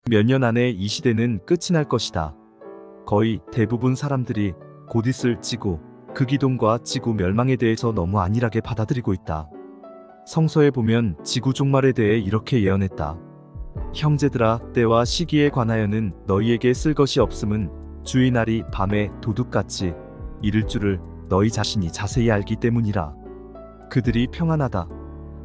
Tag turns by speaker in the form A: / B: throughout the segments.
A: 몇 년 안에 이 시대는 끝이 날 것이다. 거의 대부분 사람들이 곧 있을 지구, 극이동과 지구 멸망에 대해서 너무 안일하게 받아들이고 있다. 성서에 보면 지구 종말에 대해 이렇게 예언했다. 형제들아, 때와 시기에 관하여는 너희에게 쓸 것이 없음은 주의 날이 밤에 도둑같이 이를 줄을 너희 자신이 자세히 알기 때문이라. 그들이 평안하다,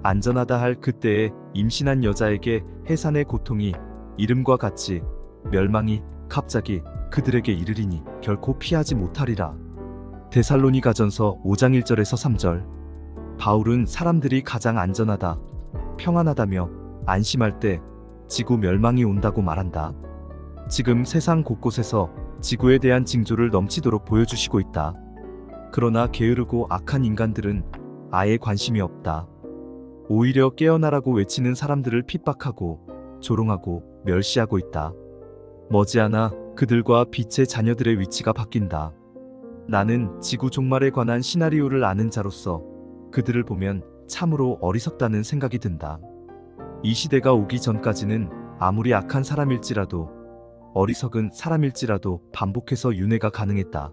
A: 안전하다 할 그때에 임신한 여자에게 해산의 고통이 이름과 같이 멸망이 갑자기 그들에게 이르리니 결코 피하지 못하리라. 데살로니가전서 5장 1절에서 3절. 바울은 사람들이 가장 안전하다, 평안하다며 안심할 때 지구 멸망이 온다고 말한다. 지금 세상 곳곳에서 지구에 대한 징조를 넘치도록 보여주시고 있다. 그러나 게으르고 악한 인간들은 아예 관심이 없다. 오히려 깨어나라고 외치는 사람들을 핍박하고 조롱하고 멸시하고 있다. 머지않아 그들과 빛의 자녀들의 위치가 바뀐다. 나는 지구 종말에 관한 시나리오를 아는 자로서 그들을 보면 참으로 어리석다는 생각이 든다. 이 시대가 오기 전까지는 아무리 악한 사람일지라도, 어리석은 사람일지라도 반복해서 윤회가 가능했다.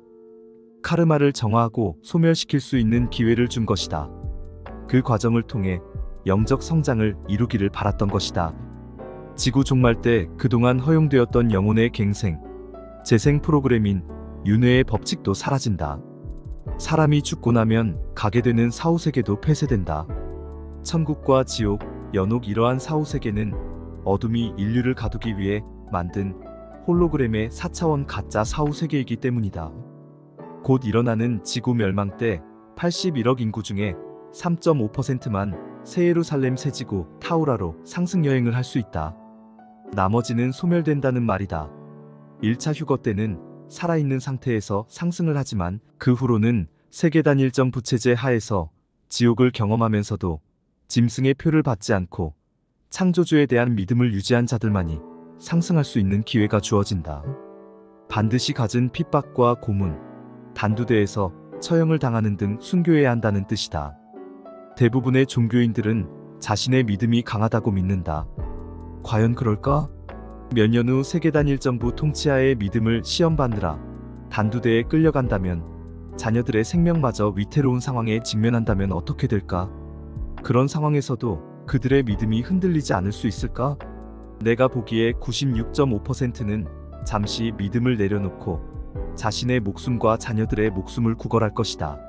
A: 카르마를 정화하고 소멸시킬 수 있는 기회를 준 것이다. 그 과정을 통해 영적 성장을 이루기를 바랐던 것이다. 지구 종말 때 그동안 허용되었던 영혼의 갱생, 재생 프로그램인 윤회의 법칙도 사라진다. 사람이 죽고 나면 가게 되는 사후세계도 폐쇄된다. 천국과 지옥, 연옥, 이러한 사후세계는 어둠이 인류를 가두기 위해 만든 홀로그램의 4차원 가짜 사후세계이기 때문이다. 곧 일어나는 지구 멸망 때 81억 인구 중에 3.5%만 새 예루살렘 새 지구 타우라로 상승 여행을 할 수 있다. 나머지는 소멸된다는 말이다. 1차 휴거 때는 살아있는 상태에서 상승을 하지만 그 후로는 세계 단일정 부채제 하에서 지옥을 경험하면서도 짐승의 표를 받지 않고 창조주에 대한 믿음을 유지한 자들만이 상승할 수 있는 기회가 주어진다. 반드시 갖은 핍박과 고문, 단두대에서 처형을 당하는 등 순교해야 한다는 뜻이다. 대부분의 종교인들은 자신의 믿음이 강하다고 믿는다. 과연 그럴까? 몇 년 후 세계 단일정부 통치하에 믿음을 시험받느라 단두대에 끌려간다면, 자녀들의 생명마저 위태로운 상황에 직면한다면 어떻게 될까? 그런 상황에서도 그들의 믿음이 흔들리지 않을 수 있을까? 내가 보기에 96.5%는 잠시 믿음을 내려놓고 자신의 목숨과 자녀들의 목숨을 구걸할 것이다.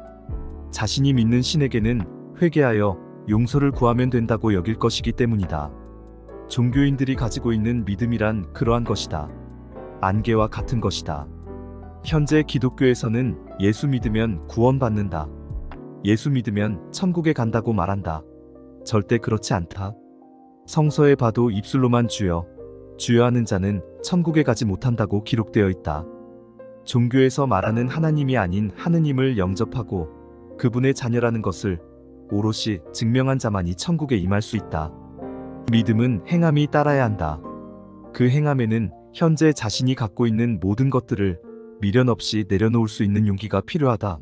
A: 자신이 믿는 신에게는 회개하여 용서를 구하면 된다고 여길 것이기 때문이다. 종교인들이 가지고 있는 믿음이란 그러한 것이다. 안개와 같은 것이다. 현재 기독교에서는 예수 믿으면 구원받는다, 예수 믿으면 천국에 간다고 말한다. 절대 그렇지 않다. 성서에 봐도 입술로만 주여, 주여 하는 자는 천국에 가지 못한다고 기록되어 있다. 종교에서 말하는 하나님이 아닌 하느님을 영접하고 그분의 자녀라는 것을 오롯이 증명한 자만이 천국에 임할 수 있다. 믿음은 행함이 따라야 한다. 그 행함에는 현재 자신이 갖고 있는 모든 것들을 미련 없이 내려놓을 수 있는 용기가 필요하다.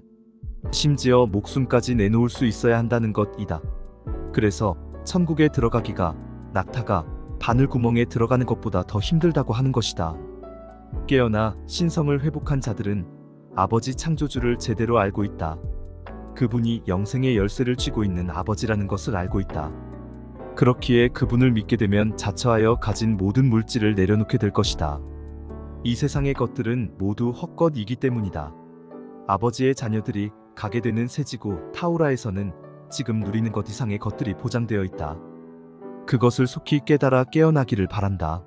A: 심지어 목숨까지 내놓을 수 있어야 한다는 것이다. 그래서 천국에 들어가기가 낙타가 바늘구멍에 들어가는 것보다 더 힘들다고 하는 것이다. 깨어나 신성을 회복한 자들은 아버지 창조주를 제대로 알고 있다. 그분이 영생의 열쇠를 쥐고 있는 아버지라는 것을 알고 있다. 그렇기에 그분을 믿게 되면 자처하여 가진 모든 물질을 내려놓게 될 것이다. 이 세상의 것들은 모두 헛것이기 때문이다. 아버지의 자녀들이 가게 되는 새 지구 타우라에서는 지금 누리는 것 이상의 것들이 보장되어 있다. 그것을 속히 깨달아 깨어나기를 바란다.